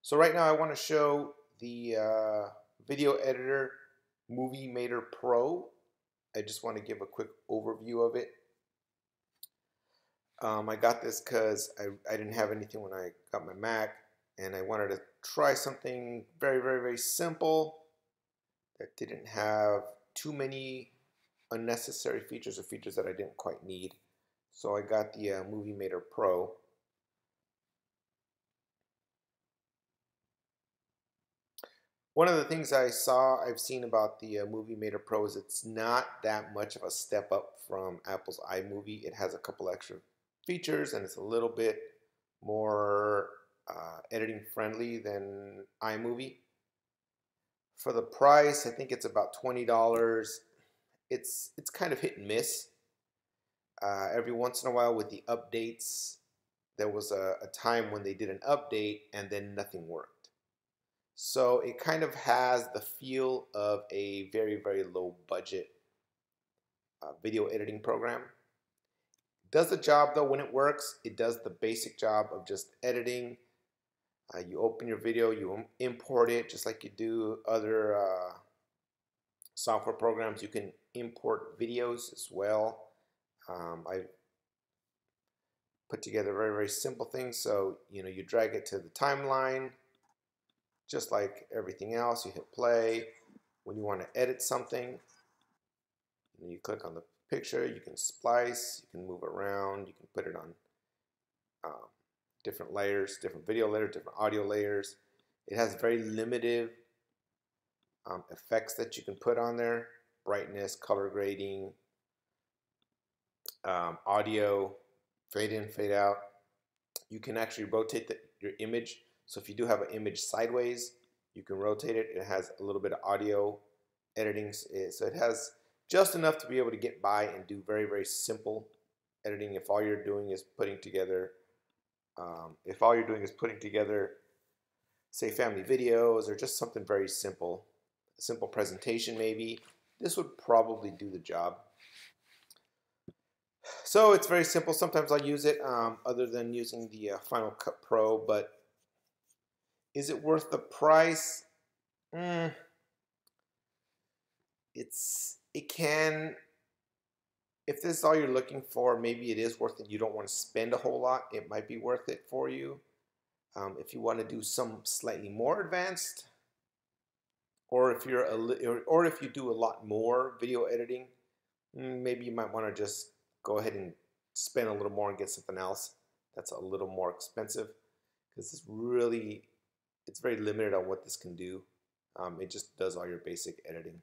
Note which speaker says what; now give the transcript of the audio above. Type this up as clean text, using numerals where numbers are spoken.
Speaker 1: So right now I want to show the video editor MovieMator Pro. I just want to give a quick overview of it. I got this because I didn't have anything when I got my Mac, and I wanted to try something very simple that didn't have too many unnecessary features or features that I didn't quite need. So I got the MovieMator Pro. One of the things I've seen about the MovieMator Pro is it's not that much of a step up from Apple's iMovie. It has a couple extra features and it's a little bit more editing friendly than iMovie. For the price, I think it's about $20. It's kind of hit and miss. Every once in a while with the updates, there was a time when they did an update and then nothing worked. So it kind of has the feel of a very low budget video editing program. Does the job though when it works. It does the basic job of just editing. You open your video, you import it just like you do other software programs. You can import videos as well. I put together very simple things. So you drag it to the timeline. Just like everything else, you hit play. When you want to edit something, you click on the picture, you can splice, you can move around, you can put it on different layers, different video layers, different audio layers. It has very limited effects that you can put on there: brightness, color grading, audio, fade in, fade out. You can actually rotate your image. So if you do have an image sideways, you can rotate it. It has a little bit of audio editing, so it has just enough to be able to get by and do very simple editing. If all you're doing is putting together, say, family videos or just something very simple, a simple presentation maybe, this would probably do the job. So it's very simple. Sometimes I'll use it other than using the Final Cut Pro, but is it worth the price? It can, if this is all you're looking for, maybe it is worth it. You don't want to spend a whole lot. It might be worth it for you. If you want to do some slightly more advanced, or if you do a lot more video editing, maybe you might want to just go ahead and spend a little more and get something else that's a little more expensive, because it's very limited on what this can do. It just does all your basic editing.